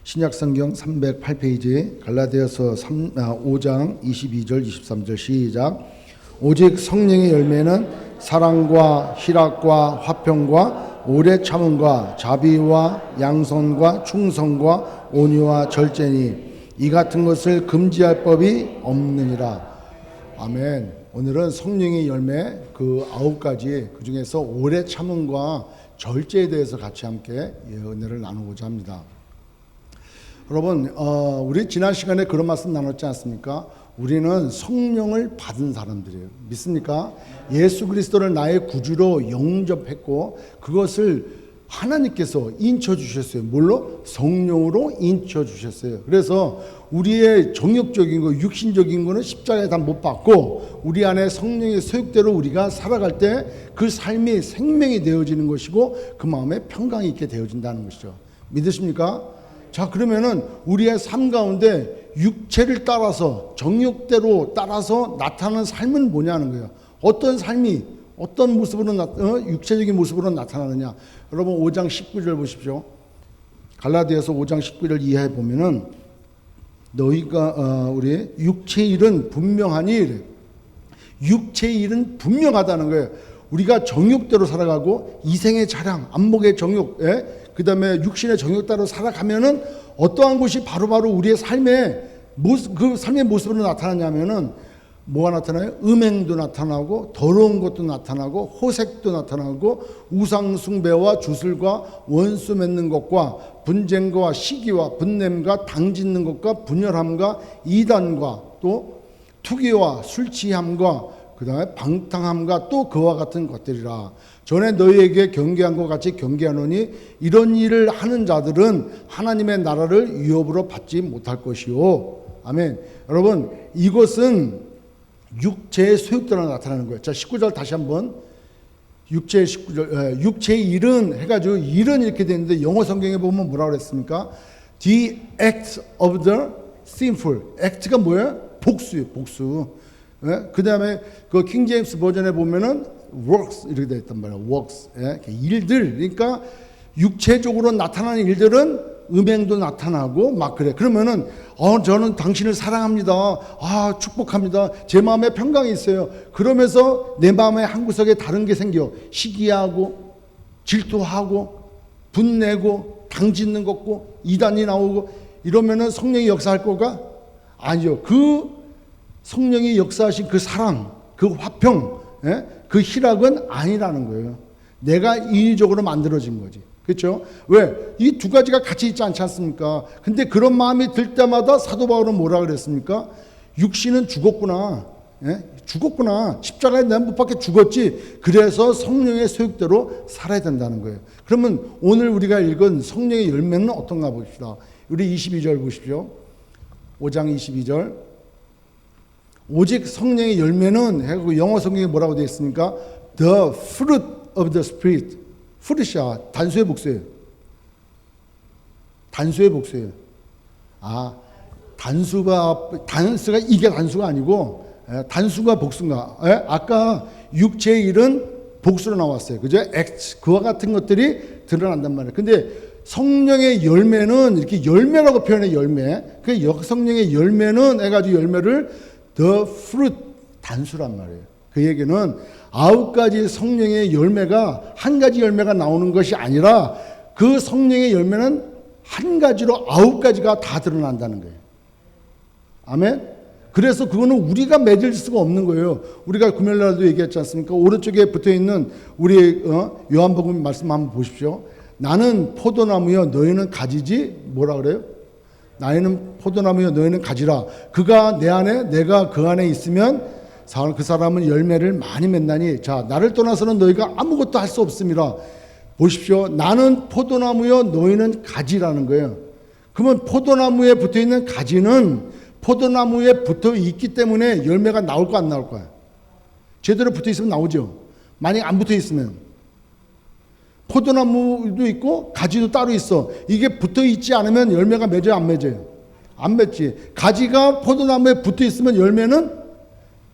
신약성경 308페이지 갈라디아서 5장 22절 23절 시작. 오직 성령의 열매는 사랑과 희락과 화평과 오래 참음과 자비와 양선과 충성과 온유와 절제니 이 같은 것을 금지할 법이 없느니라. 아멘. 오늘은 성령의 열매 그 9가지 그 중에서 오래 참음과 절제에 대해서 같이 함께 은혜를 나누고자 합니다. 여러분, 우리 지난 시간에 그런 말씀 나눴지 않습니까? 우리는 성령을 받은 사람들이에요. 믿습니까? 예수 그리스도를 나의 구주로 영접했고 그것을 하나님께서 인쳐주셨어요. 뭘로? 성령으로 인쳐주셨어요. 그래서 우리의 정욕적인 거, 육신적인 거는 십자가에 다 못 받고 우리 안에 성령의 소욕대로 우리가 살아갈 때 그 삶이 생명이 되어지는 것이고 그 마음에 평강이 있게 되어진다는 것이죠. 믿으십니까? 자, 그러면은 우리의 삶 가운데 육체를 따라서 정욕대로 따라서 나타나는 삶은 뭐냐는 거예요. 어떤 삶이 어떤 모습으로 육체적인 모습으로 나타나느냐. 여러분 5장 19절 보십시오. 갈라디아서 5장 19절 이하에 보면은 너희가 우리 육체의 일은 분명하니 육체의 일은 분명하다는 거예요. 우리가 정욕대로 살아가고 이생의 자랑, 안목의 정욕, 그 다음에 육신의 정욕 따라 살아가면은 어떠한 것이 바로바로 우리의 삶의 그 삶의 모습으로 나타나냐면은 뭐가 나타나요? 음행도 나타나고 더러운 것도 나타나고 호색도 나타나고 우상숭배와 주술과 원수 맺는 것과 분쟁과 시기와 분냄과 당짓는 것과 분열함과 이단과 또 투기와 술 취함과 그 다음에 방탕함과 또 그와 같은 것들이라. 전에 너희에게 경계한 것 같이 경계하노니 이런 일을 하는 자들은 하나님의 나라를 유업으로 받지 못할 것이요. 아멘. 여러분, 이것은 육체의 소욕대로 나타나는 거예요. 자, 19절 다시 한번. 육체의 19절, 육체의 일은 해가지고 일은 이렇게 되는데 영어 성경에 보면 뭐라고 그랬습니까? The act of the sinful. act가 뭐예요? 복수예요, 복수. 그 다음에 그 킹제임스 버전에 보면은 works 이렇게 되어 있단 말이에요. works. 일들. 그러니까 육체적으로 나타나는 일들은 음행도 나타나고 막 그래. 그러면은 저는 당신을 사랑합니다. 축복합니다. 제 마음에 평강이 있어요. 그러면서 내 마음의 한 구석에 다른 게 생겨. 시기하고 질투하고 분내고 당짓는 것고 이단이 나오고 이러면은 성령이 역사할 거가 아니죠. 그 성령이 역사하신 그 사랑, 그 화평, 그 희락은 아니라는 거예요. 내가 인위적으로 만들어진 거지. 그렇죠? 왜? 이 두 가지가 같이 있지 않지 않습니까? 근데 그런 마음이 들 때마다 사도 바울은 뭐라 그랬습니까? 육신은 죽었구나. 죽었구나. 십자가에 내가 못 박혀 죽었지. 그래서 성령의 소욕대로 살아야 된다는 거예요. 그러면 오늘 우리가 읽은 성령의 열매는 어떤가 봅시다. 우리 22절 보십시오. 5장 22절. 오직 성령의 열매는 영어 성경에 뭐라고 되어 있습니까? The fruit of the Spirit. fruit이야. 단수의 복수예요. 단수의 복수예요. 단수가 이게 단수가 아니고 단수가 복수인가? 아까 육체의 일은 복수로 나왔어요. 그죠? act 그와 같은 것들이 드러난단 말이에요. 근데 성령의 열매는 이렇게 열매라고 표현해. 열매. 그 성령의 열매는 해가지고 열매를 The fruit 단수란 말이에요. 그 얘기는 9가지 성령의 열매가 한 가지 열매가 나오는 것이 아니라 그 성령의 열매는 한 가지로 9가지가 다 드러난다는 거예요. 아멘. 그래서 그거는 우리가 맺을 수가 없는 거예요. 우리가 금요일날도 얘기했지 않습니까? 오른쪽에 붙어있는 우리 요한복음 말씀 한번 보십시오. 나는 포도나무여 너희는 가지지. 뭐라 그래요? 나는 포도나무여 너희는 가지라. 그가 내 안에 내가 그 안에 있으면 그 사람은 열매를 많이 맺나니 자 나를 떠나서는 너희가 아무것도 할 수 없습니다. 보십시오. 나는 포도나무여 너희는 가지라는 거예요. 그러면 포도나무에 붙어있는 가지는 포도나무에 붙어있기 때문에 열매가 나올까 안 나올까요? 제대로 붙어있으면 나오죠. 만약 안 붙어있으면 포도나무도 있고 가지도 따로 있어. 이게 붙어있지 않으면 열매가 맺어요? 안 맺어요? 안 맺지. 가지가 포도나무에 붙어있으면 열매는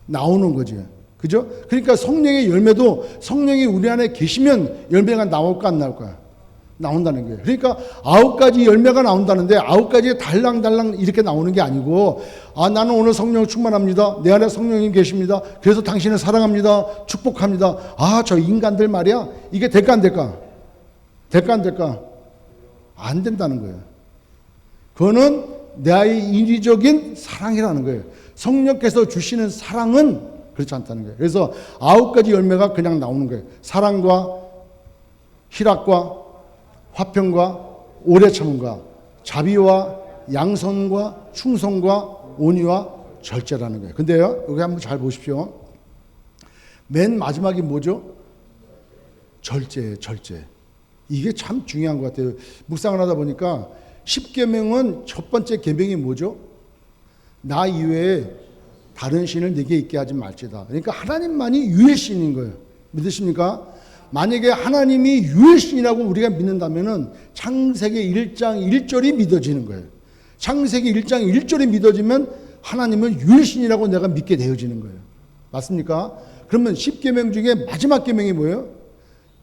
나오는 거지. 그죠? 그러니까 성령의 열매도 성령이 우리 안에 계시면 열매가 나올까 안 나올까요? 나온다는 거예요. 그러니까 9가지 열매가 나온다는데 9가지 달랑달랑 이렇게 나오는 게 아니고, 나는 오늘 성령 충만합니다. 내 안에 성령님 계십니다. 그래서 당신을 사랑합니다. 축복합니다. 저 인간들 말이야. 이게 될까 안 될까? 될까 안 될까? 안 된다는 거예요. 그거는 나의 인위적인 사랑이라는 거예요. 성령께서 주시는 사랑은 그렇지 않다는 거예요. 그래서 9가지 열매가 그냥 나오는 거예요. 사랑과 희락과 화평과 오래 참음과 자비와 양선과 충성과 온유와 절제라는 거예요. 근데요, 여기 한번 잘 보십시오. 맨 마지막이 뭐죠? 절제예요, 절제. 이게 참 중요한 것 같아요. 묵상을 하다 보니까 10계명은 첫 번째 계명이 뭐죠? 나 이외에 다른 신을 내게 있게 하지 말지다. 그러니까 하나님만이 유일신인 거예요. 믿으십니까? 만약에 하나님이 유일신이라고 우리가 믿는다면은 창세기 1장 1절이 믿어지는 거예요. 창세기 1장 1절이 믿어지면 하나님은 유일신이라고 내가 믿게 되어지는 거예요. 맞습니까? 그러면 10계명 중에 마지막 계명이 뭐예요?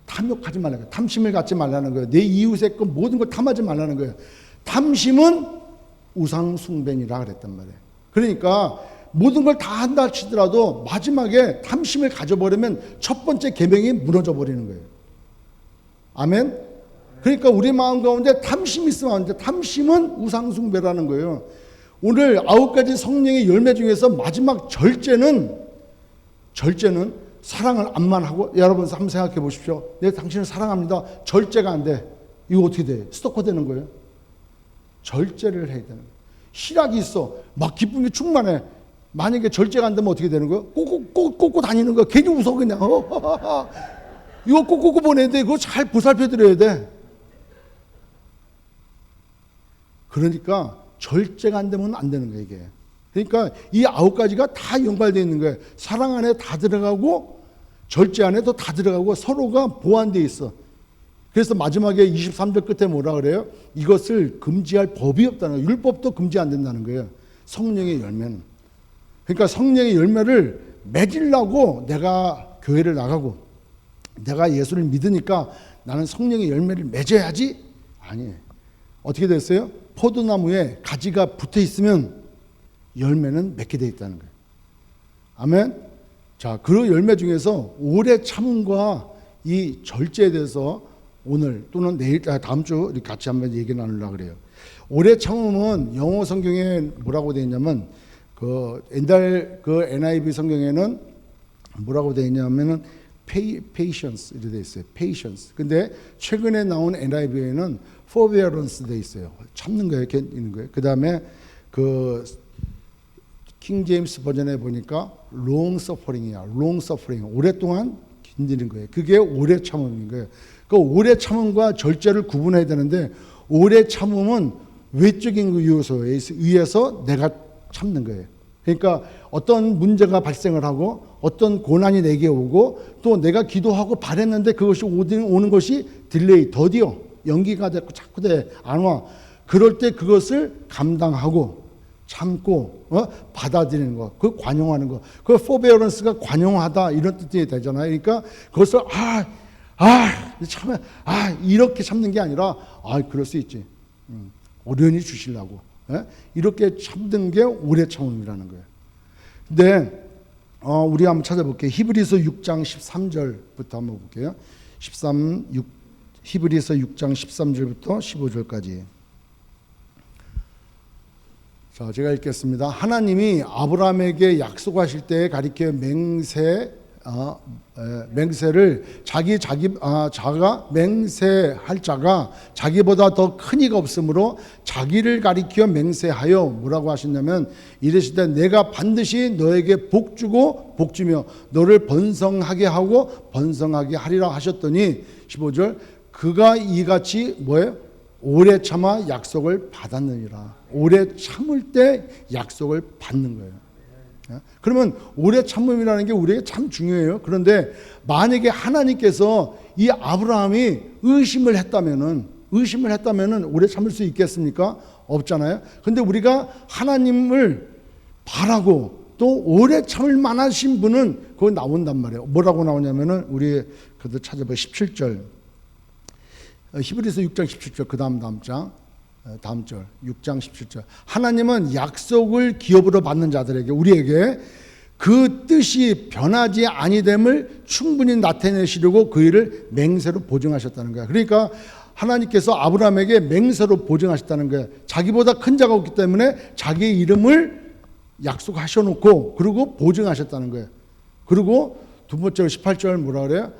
탐욕하지 말라는 거예요. 탐심을 갖지 말라는 거예요. 내 이웃의 것 모든 걸 탐하지 말라는 거예요. 탐심은 우상 숭배니라 그랬단 말이에요. 그러니까 모든 걸 다 한다 치더라도 마지막에 탐심을 가져버리면 첫 번째 계명이 무너져 버리는 거예요. 아멘? 그러니까 우리 마음 가운데 탐심이 있으면 안 돼. 탐심은 우상 숭배라는 거예요. 오늘 9가지 성령의 열매 중에서 마지막 절제는 사랑을 안만 하고, 여러분 한번 생각해 보십시오. 내가 당신을 사랑합니다. 절제가 안 돼. 이거 어떻게 돼? 스토커 되는 거예요. 절제를 해야 되는 거예요. 희락이 있어. 막 기쁨이 충만해. 만약에 절제가 안 되면 어떻게 되는 거예요? 꽂고 다니는 거야. 괜히 웃어 그냥. 이거 꽂고 보내야 돼. 그거 잘 보살펴 드려야 돼. 그러니까 절제가 안 되면 안 되는 거예요, 이게. 그러니까 이 9가지가 다 연관되어 있는 거예요. 사랑 안에 다 들어가고 절제 안에도 다 들어가고 서로가 보완되어 있어. 그래서 마지막에 23절 끝에 뭐라 그래요? 이것을 금지할 법이 없다는 거예요. 율법도 금지 안 된다는 거예요. 성령의 열매는. 그러니까 성령의 열매를 맺으려고 내가 교회를 나가고 내가 예수를 믿으니까 나는 성령의 열매를 맺어야지? 아니에요. 어떻게 됐어요? 포도나무에 가지가 붙어 있으면 열매는 맺게 되어 있다는 거예요. 아멘? 자, 그 열매 중에서 오래 참음과 이 절제에 대해서 오늘 또는 내일, 다음 주 같이 한번 얘기 나누려고 그래요. 오래 참음은 영어 성경에 뭐라고 되어 있냐면, 옛날 NIV 성경에는 뭐라고 되어 있냐면은 patience 이렇게 되어 있어요. patience. 근데 최근에 나온 NIV에는 forbearance 되어 있어요. 참는 거예요. 이렇게 있는 거예요. 그 다음에 킹 제임스 버전에 보니까 long suffering이야. long suffering. 오랫동안 견디는 거예요. 그게 오래 참음인 거예요. 그 오래 참음과 절제를 구분해야 되는데, 오래 참음은 외적인 요소에 의해서 내가 참는 거예요. 그러니까 어떤 문제가 발생을 하고 어떤 고난이 내게 오고 또 내가 기도하고 바랬는데 그것이 오는 것이 딜레이, 더디어 연기가 됐고 자꾸 안 와. 그럴 때 그것을 감당하고 참고 받아들이는 거, 그 관용하는 거, 그 forbearance가 관용하다 이런 뜻이 되잖아요. 그러니까 그것을 참 이렇게 참는 게 아니라 그럴 수 있지. 어련히 주시려고. 이렇게 참는 게 오래 참음이라는 거예요. 근데 우리 한번 찾아볼게요. 히브리서 6장 13절부터 한번 볼게요. 히브리서 6장 13절부터 15절까지. 자, 제가 읽겠습니다. 하나님이 아브라함에게 약속하실 때 가리켜 맹세를 자가 맹세할 자가 자기보다 더 큰 이가 없으므로 자기를 가리켜 맹세하여 뭐라고 하셨냐면, 이르시되 내가 반드시 너에게 복 주고 복 주며 너를 번성하게 하고 번성하게 하리라 하셨더니 15절 그가 이같이 뭐예요? 오래 참아 약속을 받았느니라. 오래 참을 때 약속을 받는 거예요. 그러면 오래 참음이라는 게 우리에게 참 중요해요. 그런데 만약에 하나님께서 이 아브라함이 의심을 했다면은 오래 참을 수 있겠습니까? 없잖아요. 근데 우리가 하나님을 바라고 또 오래 참을 만하신 분은 거기 나온단 말이에요. 뭐라고 나오냐면은 우리 그도 찾아봐 17절. 히브리서 6장 17절 그 다음 장 다음 절 6장 17절 하나님은 약속을 기업으로 받는 자들에게 우리에게 그 뜻이 변하지 아니됨을 충분히 나타내시려고 그 일을 맹세로 보증하셨다는 거야. 그러니까 하나님께서 아브라함에게 맹세로 보증하셨다는 거야. 자기보다 큰 자가 없기 때문에 자기의 이름을 약속하셔놓고 그리고 보증하셨다는 거예요. 그리고 두 번째로 18절 뭐라 그래요?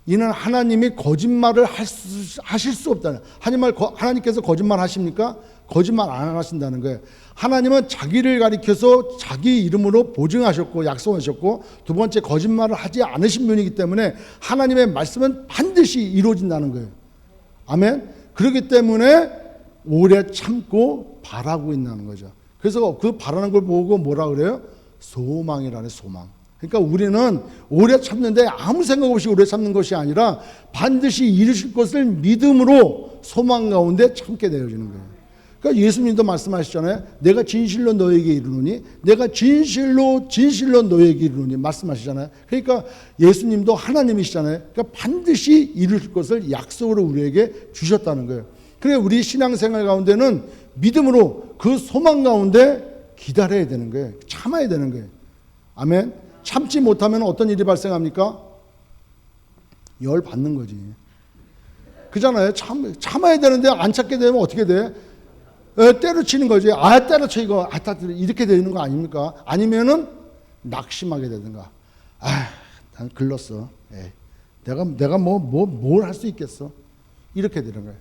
이는 하나님이 거짓말을 하실 수 없다는. 하나님께서 거짓말 하십니까? 거짓말 안 하신다는 거예요. 하나님은 자기를 가리켜서 자기 이름으로 보증하셨고 약속하셨고 두 번째 거짓말을 하지 않으신 분이기 때문에 하나님의 말씀은 반드시 이루어진다는 거예요. 아멘. 그렇기 때문에 오래 참고 바라고 있다는 거죠. 그래서 그 바라는 걸 보고 뭐라 그래요? 소망이라는 소망. 그러니까 우리는 오래 참는데 아무 생각 없이 오래 참는 것이 아니라 반드시 이루실 것을 믿음으로 소망 가운데 참게 되어지는 거예요. 그러니까 예수님도 말씀하시잖아요. 내가 진실로 너에게 이르노니 내가 진실로 너에게 이르노니 말씀하시잖아요. 그러니까 예수님도 하나님이시잖아요. 그러니까 반드시 이루실 것을 약속으로 우리에게 주셨다는 거예요. 그래 우리 신앙생활 가운데는 믿음으로 그 소망 가운데 기다려야 되는 거예요. 참아야 되는 거예요. 아멘. 참지 못하면 어떤 일이 발생합니까? 열 받는 거지. 그잖아요. 참아야 되는데 안 참게 되면 어떻게 돼? 때려치는 거지. 때려쳐 이거. 이렇게 되는 거 아닙니까? 아니면은 낙심하게 되든가. 난 글렀어. 내가 뭘 할 수 있겠어? 이렇게 되는 거예요.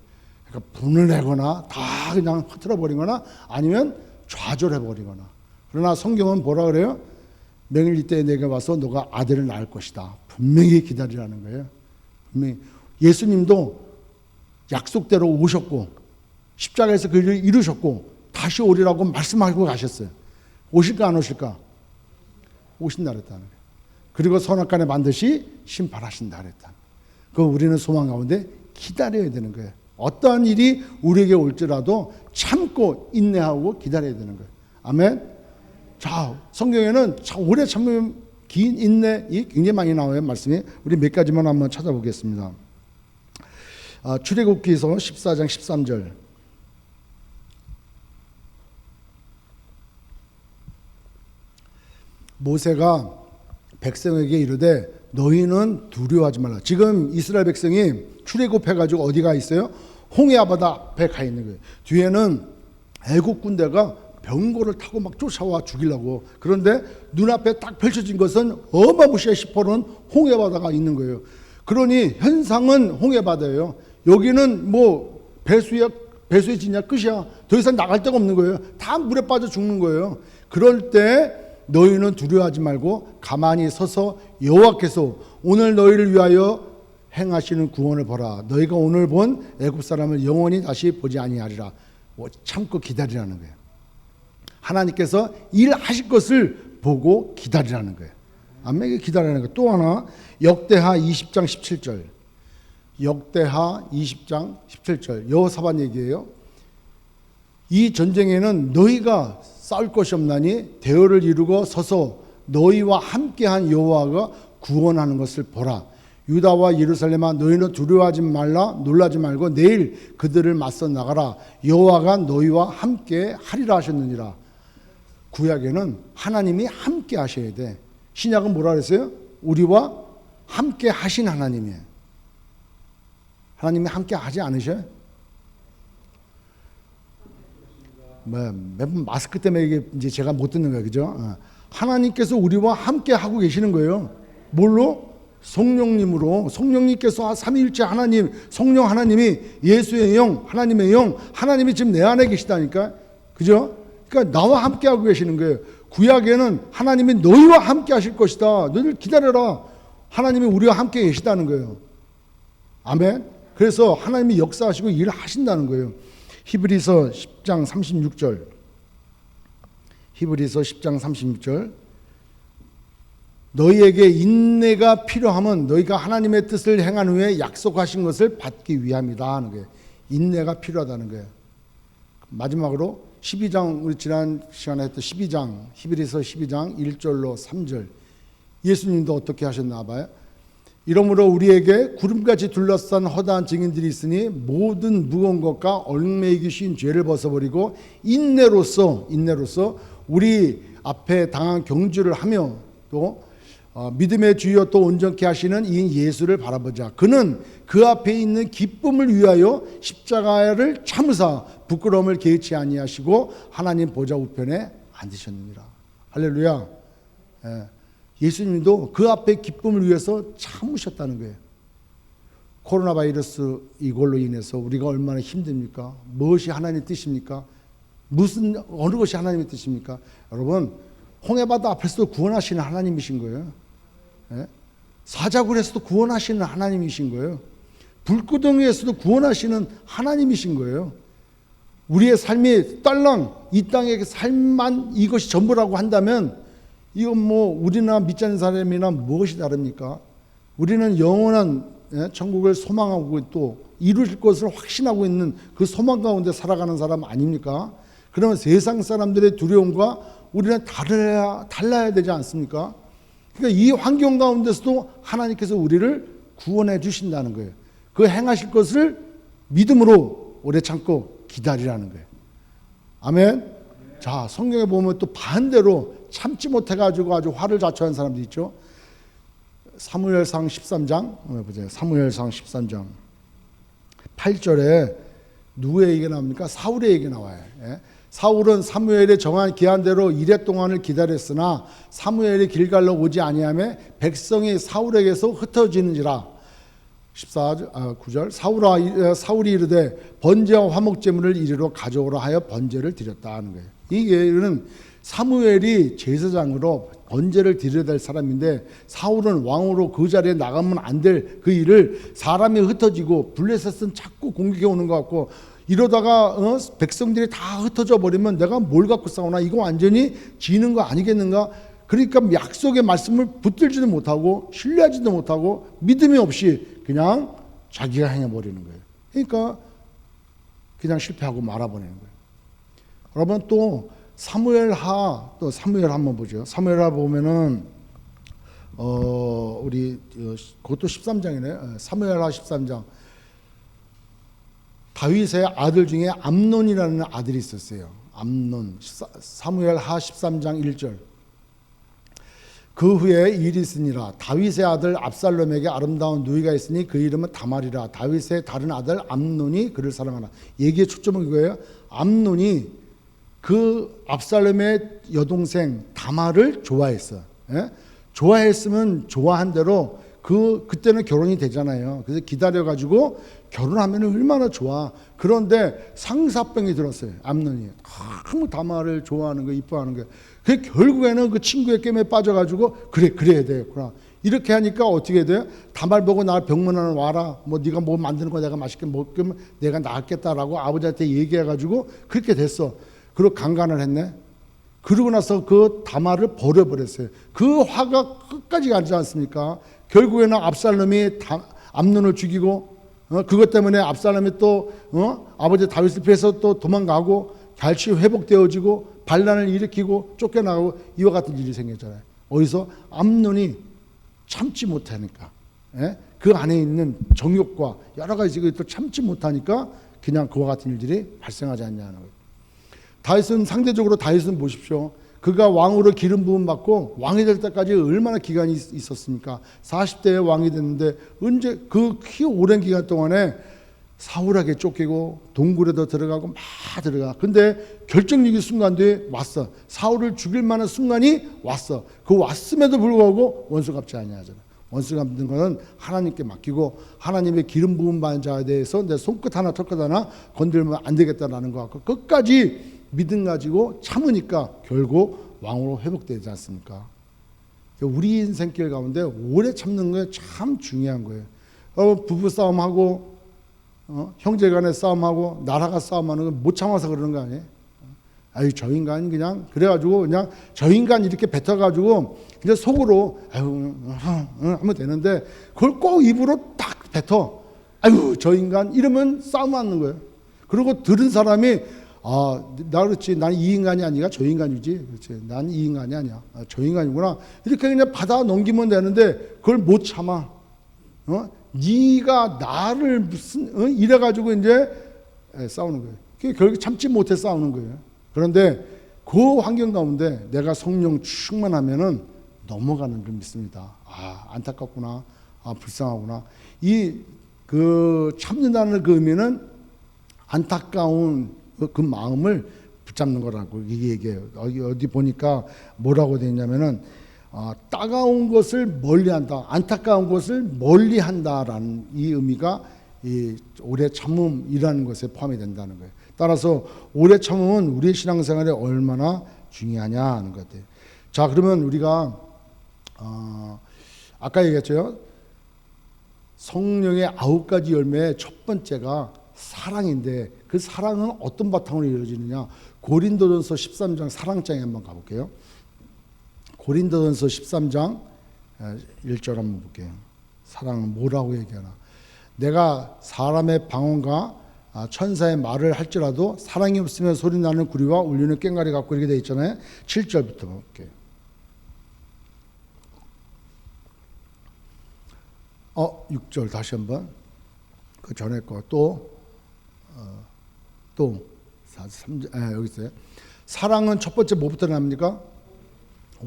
그러니까 분을 내거나 다 그냥 흐트러 버리거나 아니면 좌절해 버리거나. 그러나 성경은 뭐라 그래요? 명일 이때에 내게 와서 너가 아들을 낳을 것이다. 분명히 기다리라는 거예요. 분명히. 예수님도 약속대로 오셨고 십자가에서 그 일을 이루셨고 다시 오리라고 말씀하고 가셨어요. 오실까 안 오실까? 오신다 그랬다는 거예요. 그리고 선악간에 반드시 심판하신다 그랬다. 그 우리는 소망 가운데 기다려야 되는 거예요. 어떠한 일이 우리에게 올지라도 참고 인내하고 기다려야 되는 거예요. 아멘. 자, 성경에는 오래 참으면 긴 인내이 굉장히 많이 나와요. 말씀이. 우리 몇 가지만 한번 찾아보겠습니다. 출애굽기서 14장 13절. 모세가 백성에게 이르되 너희는 두려워하지 말라. 지금 이스라엘 백성이 출애굽해가지고 어디가 있어요? 홍해바다 앞에 가 있는 거예요. 뒤에는 애국 군대가 병거를 타고 막 쫓아와 죽이려고. 그런데 눈앞에 딱 펼쳐진 것은 어마무시한 시퍼런 홍해바다가 있는 거예요. 그러니 현상은 홍해바다예요. 여기는 뭐 배수의 진야 끝이야. 더 이상 나갈 데가 없는 거예요. 다 물에 빠져 죽는 거예요. 그럴 때 너희는 두려워하지 말고 가만히 서서 여호와께서 오늘 너희를 위하여 행하시는 구원을 보라. 너희가 오늘 본 애굽 사람을 영원히 다시 보지 아니하리라. 참고 기다리라는 거예요. 하나님께서 일하실 것을 보고 기다리라는 거예요. 아멘. 기다리라는 거예요. 또 하나 역대하 20장 17절. 역대하 20장 17절. 여호사밧 얘기예요. 이 전쟁에는 너희가 싸울 것이 없나니 대열을 이루고 서서 너희와 함께한 여호와가 구원하는 것을 보라. 유다와 예루살렘아 너희는 두려워하지 말라. 놀라지 말고 내일 그들을 맞서 나가라. 여호와가 너희와 함께 하리라 하셨느니라. 구약에는 하나님이 함께 하셔야 돼. 신약은 뭐라 그랬어요? 우리와 함께 하신 하나님이에요. 하나님이 함께 하지 않으셔요? 매번 마스크 때문에 이게 이제 제가 못 듣는 거예요. 그죠? 하나님께서 우리와 함께 하고 계시는 거예요. 뭘로? 성령님으로. 성령님께서 삼위일체 하나님, 성령 하나님이 예수의 영, 하나님의 영, 하나님이 지금 내 안에 계시다니까. 그죠? 그러니까 나와 함께 하고 계시는 거예요. 구약에는 하나님이 너희와 함께 하실 것이다. 너희들 기다려라. 하나님이 우리와 함께 계시다는 거예요. 아멘. 그래서 하나님이 역사하시고 일을 하신다는 거예요. 히브리서 10장 36절. 히브리서 10장 36절. 너희에게 인내가 필요하면 너희가 하나님의 뜻을 행한 후에 약속하신 것을 받기 위함이다 하는 거예요. 인내가 필요하다는 거예요. 마지막으로 12장, 우리 지난 시간에 했던 12장, 히브리서 12장 1절로 3절. 예수님도 어떻게 하셨나 봐요. 이러므로 우리에게 구름같이 둘러싼 허다한 증인들이 있으니 모든 무거운 것과 얽매이기 쉬운 죄를 벗어버리고 인내로서 우리 앞에 당한 경주를 하며 또 믿음의 주여 또 온전케 하시는 이 예수를 바라보자. 그는 그 앞에 있는 기쁨을 위하여 십자가를 참으사 부끄러움을 개의치 아니하시고 하나님 보좌 우편에 앉으셨느니라. 할렐루야. 예수님도 그 앞에 기쁨을 위해서 참으셨다는 거예요. 코로나 바이러스 이걸로 인해서 우리가 얼마나 힘듭니까? 무엇이 하나님의 뜻입니까? 어느 것이 하나님의 뜻입니까? 여러분, 홍해바다 앞에서도 구원하시는 하나님이신 거예요. 사자굴에서도 구원하시는 하나님이신 거예요. 불구덩이에서도 구원하시는 하나님이신 거예요. 우리의 삶이 딸랑 이 땅의 삶만 이것이 전부라고 한다면 이건 뭐 우리나 믿지 않는 사람이나 무엇이 다릅니까? 우리는 영원한 천국을 소망하고 또 이루실 것을 확신하고 있는 그 소망 가운데 살아가는 사람 아닙니까? 그러면 세상 사람들의 두려움과 우리는 달라야 되지 않습니까? 그러니까 이 환경 가운데서도 하나님께서 우리를 구원해 주신다는 거예요. 그 행하실 것을 믿음으로 오래 참고 기다리라는 거예요. 아멘. 자, 성경에 보면 또 반대로 참지 못해가지고 아주 화를 자초한 사람도 있죠. 사무엘상 13장 보세요. 사무엘상 13장 8절에 누구의 얘기가 나옵니까? 사울의 얘기가 나와요. 사울은 사무엘의 정한 기한대로 이레 동안을 기다렸으나 사무엘이 길갈로 오지 아니하며 백성이 사울에게서 흩어지는지라. 9절 사울이 이르되 번제와 화목제물을 이리로 가져오라 하여 번제를 드렸다 하는 거예요. 이게는 사무엘이 제사장으로 번제를 드려야 될 사람인데 사울은 왕으로 그 자리에 나가면 안 될 그 일을 사람이 흩어지고 블레셋은 자꾸 공격해 오는 것 같고 이러다가 백성들이 다 흩어져 버리면 내가 뭘 갖고 싸우나 이거 완전히 지는 거 아니겠는가. 그러니까 약속의 말씀을 붙들지도 못하고 신뢰하지도 못하고 믿음이 없이 그냥 자기가 행해버리는 거예요. 그러니까 그냥 실패하고 말아버리는 거예요. 여러분 또 사무엘하 한번 보죠. 사무엘하 보면은 우리 그것도 13장이네. 사무엘하 13장. 다윗의 아들 중에 암논이라는 아들이 있었어요. 암논. 사무엘하 13장 1절. 그 후에 일이 있으니라. 다윗의 아들 압살롬에게 아름다운 누이가 있으니 그 이름은 다말이라. 다윗의 다른 아들 암논이 그를 사랑하라. 얘기의 초점은 이거예요. 암논이 그 압살롬의 여동생 다말을 좋아했어. 좋아했으면 좋아한 대로 그때는 결혼이 되잖아요. 그래서 기다려가지고 결혼하면 얼마나 좋아. 그런데 상사병이 들었어요. 암논이 너무 다말을 좋아하는 거, 이뻐하는 거. 그 결국에는 그 친구의 깸에 빠져가지고 그래야 되겠구나. 이렇게 하니까 어떻게 돼요? 다말 보고 나 병문안 와라. 뭐 네가 뭐 만드는 거 내가 맛있게 먹으면 내가 낫겠다라고 아버지한테 얘기해가지고 그렇게 됐어. 그리고 강간을 했네. 그러고 나서 그 다말을 버려버렸어요. 그 화가 끝까지 가지 않습니까? 결국에는 압살롬이 암논을 죽이고 그것 때문에 압살롬이 또 아버지 다윗을 피해서 또 도망가고 갈치 회복되어지고 반란을 일으키고 쫓겨나고 이와 같은 일이 생겼잖아요. 어디서? 암논이 참지 못하니까. 그 안에 있는 정욕과 여러 가지 또 참지 못하니까 그냥 그와 같은 일들이 발생하지 않냐는 거예요. 상대적으로 다윗은 보십시오. 그가 왕으로 기름 부음 받고 왕이 될 때까지 얼마나 기간이 있었습니까? 40대에 왕이 됐는데 언제 그 오랜 기간 동안에 사울에게 쫓기고 동굴에도 들어가고 막 들어가. 근데 결정적인 순간에 왔어. 사울을 죽일 만한 순간이 왔어. 그 왔음에도 불구하고 원수 갚지 아니하잖아. 원수 갚는 것은 하나님께 맡기고 하나님의 기름 부음 받은 자에 대해서 내 손끝 하나 털끝 하나 건들면 안 되겠다라는 것 같고 끝까지 믿음 가지고 참으니까 결국 왕으로 회복되지 않습니까? 우리 인생길 가운데 오래 참는 게 참 중요한 거예요. 부부 싸움하고 형제간에 싸움하고 나라가 싸움하는 건 못 참아서 그러는 거 아니에요? 아유 저 인간 그냥 그래가지고 그냥 저 인간 이렇게 뱉어가지고 그냥 속으로 아유 하면 되는데 그걸 꼭 입으로 딱 뱉어. 아유 저 인간 이러면 싸움 하는 거예요. 그리고 들은 사람이 나 그렇지. 난 이 인간이 아니라 저 인간이지. 그렇지. 난 이 인간이 아니야. 저 인간이구나. 이렇게 그냥 받아 넘기면 되는데 그걸 못 참아. 네가 나를 무슨 이래가지고 이제 싸우는 거예요. 그게 결국 참지 못해 싸우는 거예요. 그런데 그 환경 가운데 내가 성령 충만하면은 넘어가는 걸 믿습니다. 아, 안타깝구나. 아, 불쌍하구나. 그 참는다는 그 의미는 안타까운 그 마음을 붙잡는 거라고 이게 얘기해요. 어디 보니까 뭐라고 되어 있냐면은 따가운 것을 멀리한다, 안타까운 것을 멀리한다라는 이 의미가 이 오래 참음이라는 것에 포함이 된다는 거예요. 따라서 오래 참음은 우리의 신앙생활에 얼마나 중요하냐 하는 것 같아요. 자, 그러면 우리가 아까 얘기했죠. 성령의 9가지 열매의 첫 번째가 사랑인데 그 사랑은 어떤 바탕으로 이루어지느냐. 고린도전서 13장 사랑장에 한번 가볼게요. 고린도전서 13장 1절 한번 볼게요. 사랑은 뭐라고 얘기하나. 내가 사람의 방언과 천사의 말을 할지라도 사랑이 없으면 소리나는 구리와 울리는 꽹과리 같고 이렇게 되어 있잖아요. 7절부터 볼게요. 6절 다시 한번. 그 전에 거 또 3절 여기 있어요. 사랑은 첫 번째 뭐부터 나옵니까?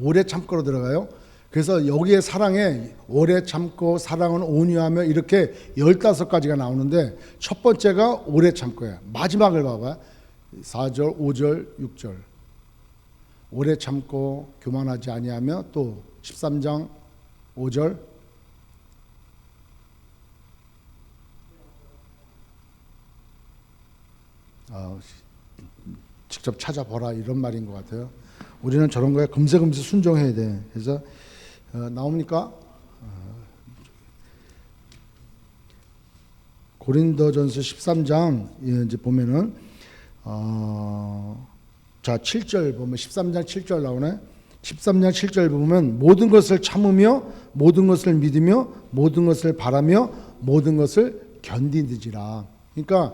오래 참고로 들어가요. 그래서 여기에 사랑에 오래 참고 사랑은 온유하며 이렇게 15가지가 나오는데 첫 번째가 오래 참고예요. 마지막을 봐봐요. 4절, 5절, 6절. 오래 참고 교만하지 아니하며 또 13장 5절. 직접 찾아보라 이런 말인 것 같아요. 우리는 저런 거에 금세금세 순종해야 돼. 그래서 나옵니까? 고린도전서 13장 이제 보면은 자 7절 보면 13장 7절 나오네. 13장 7절 보면 모든 것을 참으며 모든 것을 믿으며 모든 것을 바라며 모든 것을 견디느지라. 그러니까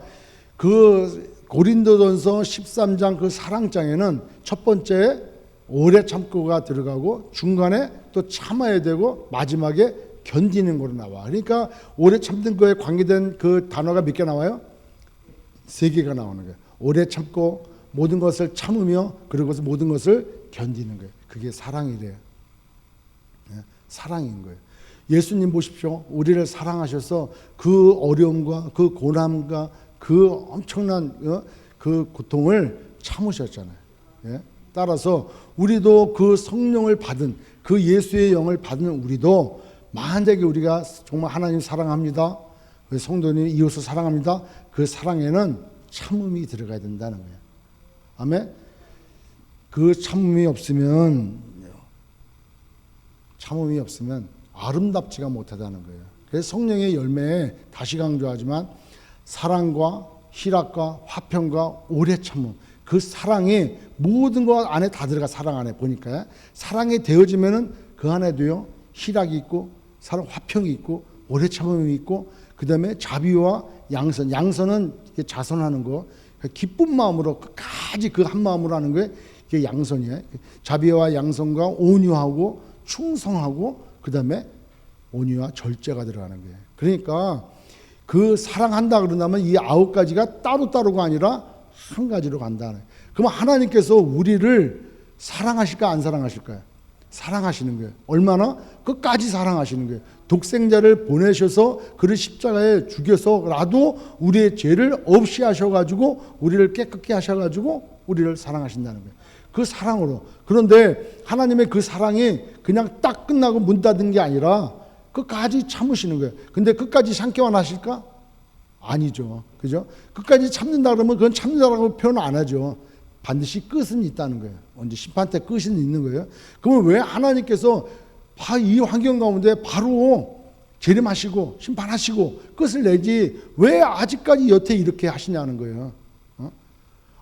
그 고린도전서 13장 그 사랑장에는 첫 번째 오래 참고가 들어가고 중간에 또 참아야 되고 마지막에 견디는 거로 나와. 그러니까 오래 참는 거에 관계된 그 단어가 몇 개 나와요? 3개가 나오는 거예요. 오래 참고 모든 것을 참으며 그리고 모든 것을 견디는 거예요. 그게 사랑이래요. 사랑인 거예요. 예수님 보십시오. 우리를 사랑하셔서 그 어려움과 그 고난과 그 엄청난 그 고통을 참으셨잖아요. 따라서 우리도 그 성령을 받은 그 예수의 영을 받은 우리도 만약에 우리가 정말 하나님 사랑합니다. 성도님 이웃을 사랑합니다. 그 사랑에는 참음이 들어가야 된다는 거예요. 아멘. 그 참음이 없으면 아름답지가 못하다는 거예요. 그래서 성령의 열매에 다시 강조하지만 사랑과 희락과 화평과 오래 참음, 그 사랑이 모든 것 안에 다 들어가. 사랑 안에 보니까 사랑이 되어지면은 그 안에도요 희락이 있고 사랑 화평이 있고 오래 참음이 있고 그 다음에 자비와 양선. 양선은 자선하는 거, 기쁜 마음으로 끝까지 그 한 마음으로 하는 거에 이게 양선이에요. 자비와 양선과 온유하고 충성하고 그 다음에 온유와 절제가 들어가는 거예요. 그러니까 그 사랑한다 그런다면 이 9가지가 따로따로가 아니라 한 가지로 간다는. 그럼 하나님께서 우리를 사랑하실까 안 사랑하실까요? 사랑하시는 거예요. 얼마나? 끝까지 사랑하시는 거예요. 독생자를 보내셔서 그를 십자가에 죽여서라도 우리의 죄를 없이 하셔가지고 우리를 깨끗게 하셔가지고 우리를 사랑하신다는 거예요. 그 사랑으로. 그런데 하나님의 그 사랑이 그냥 딱 끝나고 문 닫은 게 아니라 끝까지 참으시는 거예요. 근데 끝까지 참기만 하실까? 아니죠. 그죠? 끝까지 참는다 그러면 그건 참는다라고 표현 안 하죠. 반드시 끝은 있다는 거예요. 언제 심판 때 끝은 있는 거예요. 그러면 왜 하나님께서 이 환경 가운데 바로 재림하시고 심판하시고 끝을 내지 왜 아직까지 여태 이렇게 하시냐는 거예요.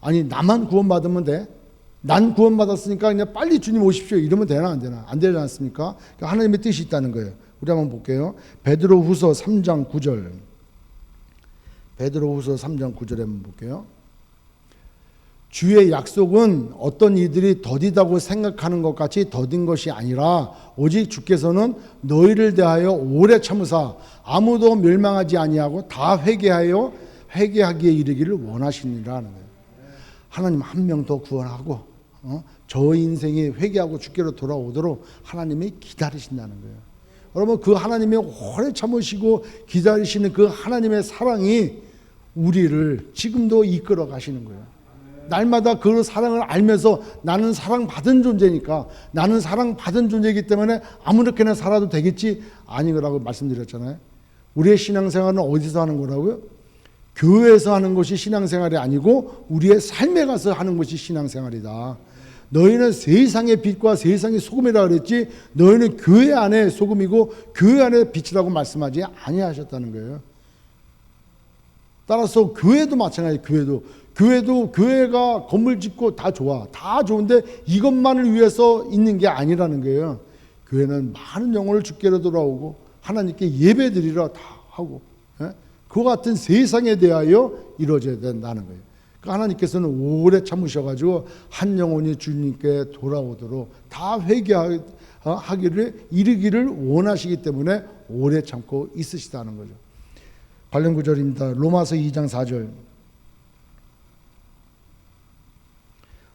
아니 나만 구원받으면 돼? 난 구원받았으니까 그냥 빨리 주님 오십시오 이러면 되나 안 되나? 안 되지 않습니까? 그러니까 하나님의 뜻이 있다는 거예요. 우리 한번 볼게요. 베드로후서 3장 9절. 베드로후서 3장 9절에 한번 볼게요. 주의 약속은 어떤 이들이 더디다고 생각하는 것 같이 더딘 것이 아니라 오직 주께서는 너희를 대하여 오래 참으사 아무도 멸망하지 아니하고 다 회개하기에 이르기를 원하시니라는 거예요. 하나님 한 명 더 구원하고 저 인생이 회개하고 주께로 돌아오도록 하나님이 기다리신다는 거예요. 여러분, 그 하나님이 오래 참으시고 기다리시는 그 하나님의 사랑이 우리를 지금도 이끌어 가시는 거예요. 날마다 그 사랑을 알면서 나는 사랑받은 존재니까, 나는 사랑받은 존재이기 때문에 아무렇게나 살아도 되겠지 아니라고 말씀드렸잖아요. 우리의 신앙생활은 어디서 하는 거라고요? 교회에서 하는 것이 신앙생활이 아니고 우리의 삶에 가서 하는 것이 신앙생활이다. 너희는 세상의 빛과 세상의 소금이라 그랬지 너희는 교회 안에 소금이고 교회 안에 빛이라고 말씀하지 아니하셨다는 거예요. 따라서 교회도 마찬가지예요. 교회가 건물 짓고 다 좋아. 다 좋은데 이것만을 위해서 있는 게 아니라는 거예요. 교회는 많은 영혼을 주께로 돌아오고 하나님께 예배드리러 다 하고, 그와 같은 세상에 대하여 이루어져야 된다는 거예요. 그러니까 하나님께서는 오래 참으셔가지고 한 영혼이 주님께 돌아오도록 다 회개하기를 이르기를 원하시기 때문에 오래 참고 있으시다는 거죠. 관련 구절입니다. 로마서 2장 4절.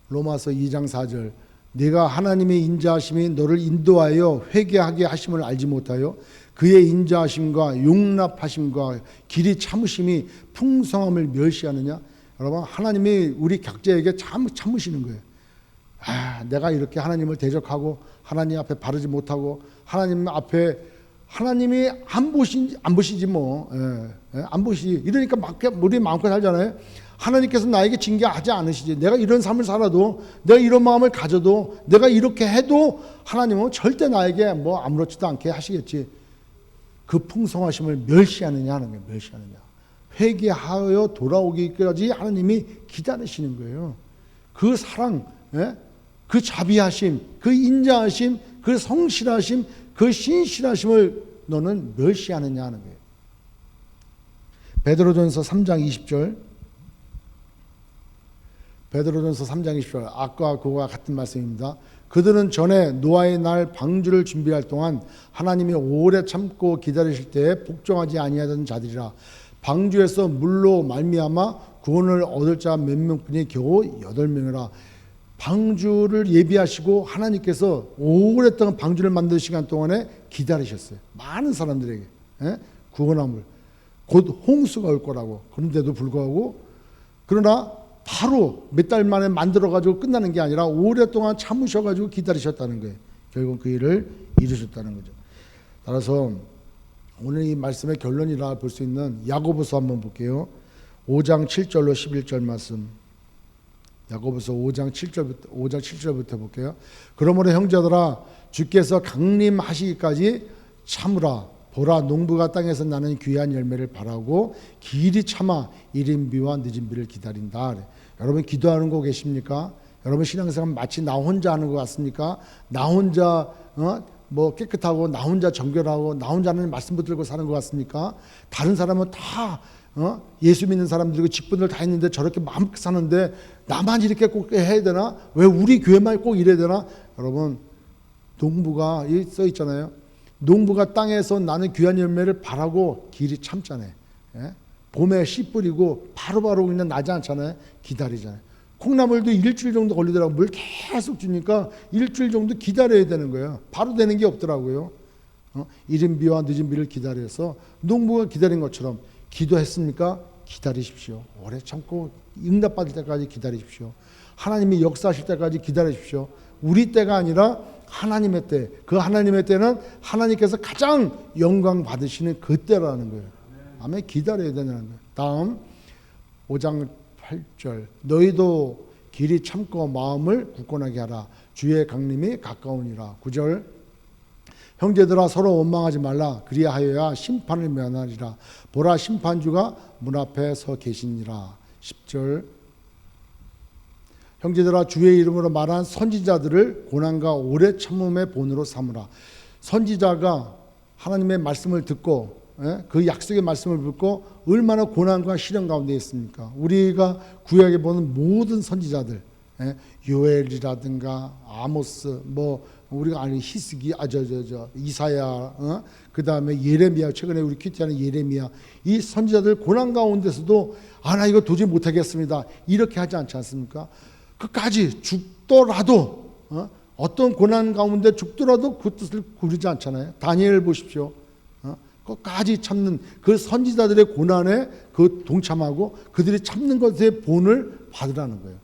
로마서 2장 4절. 네가 하나님의 인자하심이 너를 인도하여 회개하게 하심을 알지 못하여 그의 인자하심과 용납하심과 길이 참으심이 풍성함을 멸시하느냐. 여러분, 하나님이 우리 각자에게 참으시는 거예요. 내가 이렇게 하나님을 대적하고 하나님 앞에 바르지 못하고 하나님 앞에 하나님이 안 보시지 뭐. 안 보시지. 이러니까 우리 마음껏 살잖아요. 하나님께서 나에게 징계하지 않으시지. 내가 이런 삶을 살아도, 내가 이런 마음을 가져도, 내가 이렇게 해도 하나님은 절대 나에게 뭐 아무렇지도 않게 하시겠지. 그 풍성하심을 멸시하느냐 하는 거예요. 멸시하느냐. 회개하여 돌아오기까지 하나님이 기다리시는 거예요. 그 사랑, 그 자비하심, 그 인자하심, 그 성실하심, 그 신실하심을 너는 멸시하느냐 하는 거예요. 베드로전서 3장 20절. 베드로전서 3장 20절. 아까 그와 같은 말씀입니다. 그들은 전에 노아의 날 방주를 준비할 동안 하나님이 오래 참고 기다리실 때에 복종하지 아니하던 자들이라. 방주에서 물로 말미암아 구원을 얻을 자 몇 명뿐이 겨우 8명이라. 방주를 예비하시고 하나님께서 오랫동안 방주를 만드는 시간 동안에 기다리셨어요. 많은 사람들에게 구원함을. 곧 홍수가 올 거라고. 그런데도 불구하고, 그러나 바로 몇 달 만에 만들어가지고 끝나는 게 아니라 오랫동안 참으셔가지고 기다리셨다는 거예요. 결국 그 일을 이루셨다는 거죠. 따라서 오늘 이 말씀의 결론이라 볼 수 있는 야고보서 한번 볼게요. 5장 7절로 11절 말씀. 야고보서 5장 7절부터 볼게요. 그러므로 형제들아, 주께서 강림하시기까지 참으라. 보라, 농부가 땅에서 나는 귀한 열매를 바라고 길이 참아 이른 비와 늦은 비를 기다린다. 여러분 기도하는 거 계십니까? 여러분 신앙생활 마치 나 혼자 하는 것 같습니까? 나 혼자 뭐 깨끗하고 나 혼자 정결하고 나 혼자 하는 말씀 붙들고 사는 것 같습니까? 다른 사람은 다 예수 믿는 사람들이고 직분들 다 있는데 저렇게 마음껏 사는데 나만 이렇게 꼭 해야 되나? 왜 우리 교회만 꼭 이래야 되나? 여러분, 농부가 써 있잖아요. 농부가 땅에서 나는 귀한 열매를 바라고 길이 참잖아요. 봄에 씨 뿌리고 바로바로 그냥 나지 않잖아요. 기다리잖아요. 콩나물도 일주일 정도 걸리더라고요. 물 계속 주니까 일주일 정도 기다려야 되는 거예요. 바로 되는 게 없더라고요. 이른 비와 늦은 비를 기다려서 농부가 기다린 것처럼 기도했습니까? 기다리십시오. 오래 참고 응답받을 때까지 기다리십시오. 하나님이 역사하실 때까지 기다리십시오. 우리 때가 아니라 하나님의 때. 그 하나님의 때는 하나님께서 가장 영광 받으시는 그 때라는 거예요. 아멘. 기다려야 되는 거예요. 다음 5장 8절. 너희도 길이 참고 마음을 굳건하게 하라. 주의 강림이 가까우니라. 9절. 형제들아, 서로 원망하지 말라. 그리하여야 심판을 면하리라. 보라, 심판주가 문 앞에 서 계시니라. 10절. 형제들아, 주의 이름으로 말한 선지자들을 고난과 오래 참음의 본으로 삼으라. 선지자가 하나님의 말씀을 듣고 그 약속의 말씀을 붙고 얼마나 고난과 시련 가운데 있습니까? 우리가 구약에 보는 모든 선지자들, 요엘이라든가 아모스, 뭐 우리가 아는 히스기, 이사야, 그 다음에 예레미야, 최근에 우리 큐티하는 예레미야, 이 선지자들 고난 가운데서도 나 이거 도저히 못하겠습니다, 이렇게 하지 않지 않습니까? 끝까지 죽더라도 어떤 고난 가운데 죽더라도 그 뜻을 구르지 않잖아요. 다니엘 보십시오. 끝까지 참는 그 선지자들의 고난에 그 동참하고 그들이 참는 것의 본을 받으라는 거예요.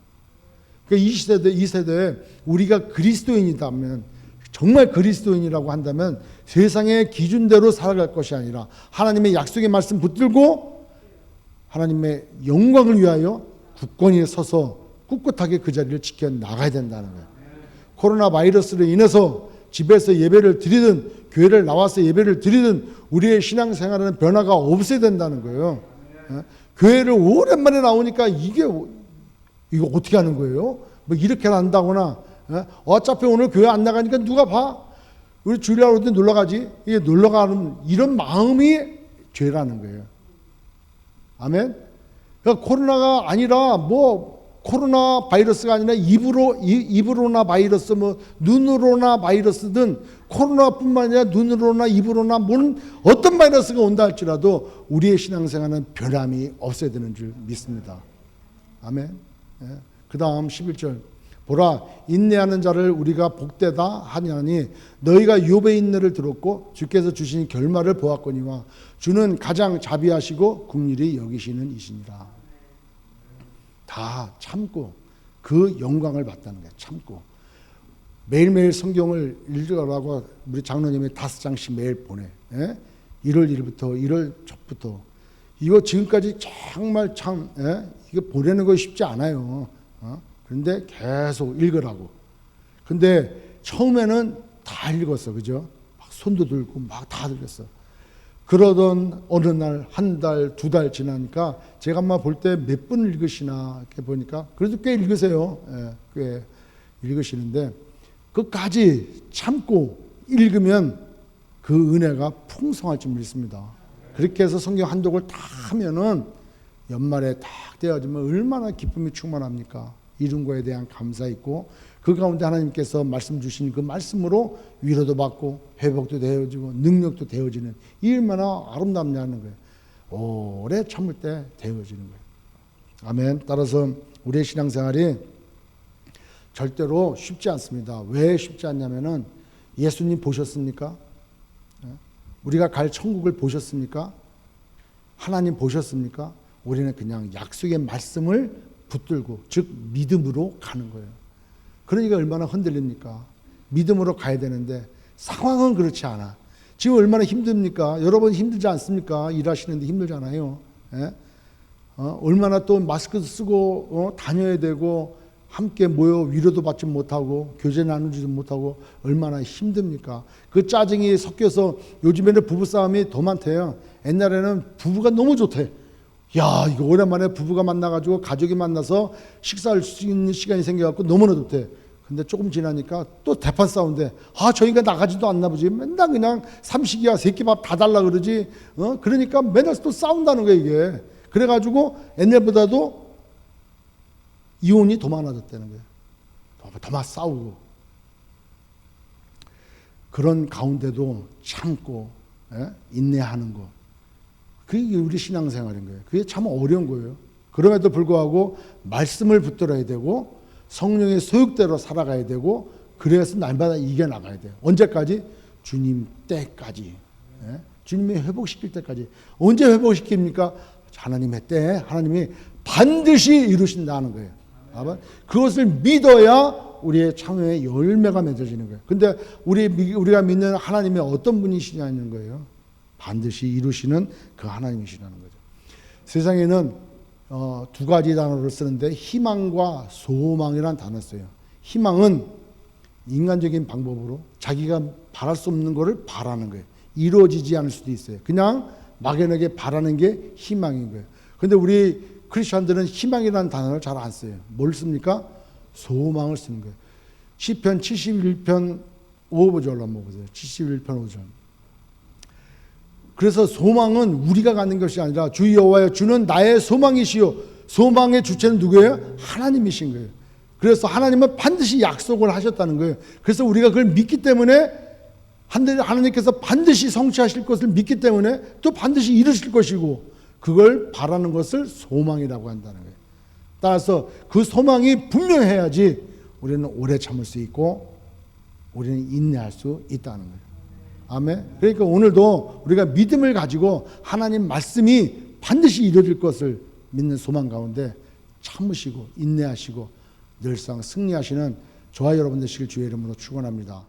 그러니까 이 세대에 우리가 그리스도인이다면, 정말 그리스도인이라고 한다면 세상의 기준대로 살아갈 것이 아니라 하나님의 약속의 말씀 붙들고 하나님의 영광을 위하여 굳건히 서서 꿋꿋하게 그 자리를 지켜나가야 된다는 거예요. 코로나 바이러스로 인해서 집에서 예배를 드리든 교회를 나와서 예배를 드리든 우리의 신앙생활에는 변화가 없어야 된다는 거예요. 교회를 오랜만에 나오니까 이거 어떻게 하는 거예요? 뭐 이렇게 한다거나, 어차피 오늘 교회 안 나가니까 누가 봐? 우리 주일날 올 때 놀러 가지. 이게 놀러 가는 이런 마음이 죄라는 거예요. 아멘. 그러니까 코로나가 아니라 코로나 바이러스가 아니라 입으로나 바이러스, 눈으로나 바이러스든 코로나뿐만 아니라 눈으로나 입으로나 어떤 바이러스가 온다 할지라도 우리의 신앙생활은 변함이 없어야 되는 줄 믿습니다. 아멘. 그 다음 11절. 보라, 인내하는 자를 우리가 복되다 하냐니 너희가 욥의 인내를 들었고 주께서 주신 결말을 보았거니와 주는 가장 자비하시고 긍휼히 여기시는 이시니라. 다 참고 그 영광을 받다는 거예요. 참고 매일매일 성경을 읽으라고 우리 장로님이 5장씩 매일 보내. 1월 1일부터 1월 첫부터. 이거 지금까지 정말 이거 보내는 거 쉽지 않아요. 그런데 계속 읽으라고. 근데 처음에는 다 읽었어, 그죠? 막 손도 들고 막 다 읽었어. 그러던 어느 날, 한 달, 2달 지나니까 제가 아마 볼 때 몇 분 읽으시나 이렇게 보니까 그래도 꽤 읽으세요. 꽤 읽으시는데 끝까지 참고 읽으면 그 은혜가 풍성할 줄 믿습니다. 그렇게 해서 성경 한 독을 다 하면은 연말에 딱 되어지면 얼마나 기쁨이 충만합니까? 이룬 거에 대한 감사 있고 그 가운데 하나님께서 말씀 주신 그 말씀으로 위로도 받고 회복도 되어지고 능력도 되어지는 이 얼마나 아름답냐는 거예요. 오래 참을 때 되어지는 거예요. 아멘. 따라서 우리의 신앙생활이 절대로 쉽지 않습니다. 왜 쉽지 않냐면은 예수님 보셨습니까? 우리가 갈 천국을 보셨습니까? 하나님 보셨습니까? 우리는 그냥 약속의 말씀을 붙들고 즉 믿음으로 가는 거예요. 그러니까 얼마나 흔들립니까? 믿음으로 가야 되는데 상황은 그렇지 않아. 지금 얼마나 힘듭니까? 여러분 힘들지 않습니까? 일하시는데 힘들잖아요. 얼마나 또 마스크도 쓰고 다녀야 되고 함께 모여 위로도 받지 못하고 교제 나누지도 못하고 얼마나 힘듭니까? 그 짜증이 섞여서 요즘에는 부부싸움이 더 많대요. 옛날에는 부부가 너무 좋대. 야, 이거 오랜만에 부부가 만나가지고 가족이 만나서 식사할 수 있는 시간이 생겨갖고 너무나 좋대. 근데 조금 지나니까 또 대판 싸운대. 저 인간 나가지도 않나 보지. 맨날 그냥 삼식이야 새끼밥 다 달라 그러지. 그러니까 맨날 또 싸운다는 거야 이게. 그래가지고 옛날보다도 이혼이 더 많아졌다는 거예요. 더 막 싸우고. 그런 가운데도 참고 인내하는 거. 그게 우리 신앙생활인 거예요. 그게 참 어려운 거예요. 그럼에도 불구하고 말씀을 붙들어야 되고 성령의 소욕대로 살아가야 되고 그래서 날마다 이겨나가야 돼요. 언제까지? 주님 때까지. 주님이 회복시킬 때까지. 언제 회복시킵니까? 하나님의 때에 하나님이 반드시 이루신다는 거예요. 그것을 믿어야 우리의 참여의 열매가 맺어지는 거예요. 근데 우리가 믿는 하나님이 어떤 분이시냐는 거예요. 반드시 이루시는 그 하나님이시라는 거죠. 세상에는 2가지 단어를 쓰는데 희망과 소망이라는 단어를 써요. 희망은 인간적인 방법으로 자기가 바랄 수 없는 것을 바라는 거예요. 이루어지지 않을 수도 있어요. 그냥 막연하게 바라는 게 희망인 거예요. 그런데 우리 크리스천들은 희망이라는 단어를 잘 안 써요. 뭘 씁니까? 소망을 쓰는 거예요. 시편 71편 5절로 한번 보세요. 71편 5절. 그래서 소망은 우리가 갖는 것이 아니라 주 여호와여 주는 나의 소망이시요. 소망의 주체는 누구예요? 하나님이신 거예요. 그래서 하나님은 반드시 약속을 하셨다는 거예요. 그래서 우리가 그걸 믿기 때문에 하나님께서 반드시 성취하실 것을 믿기 때문에 또 반드시 이루실 것이고 그걸 바라는 것을 소망이라고 한다는 거예요. 따라서 그 소망이 분명해야지 우리는 오래 참을 수 있고 우리는 인내할 수 있다는 거예요. 아멘. 그러니까 오늘도 우리가 믿음을 가지고 하나님 말씀이 반드시 이루어질 것을 믿는 소망 가운데 참으시고 인내하시고 늘상 승리하시는 저와 여러분 되시길 주의 이름으로 축원합니다.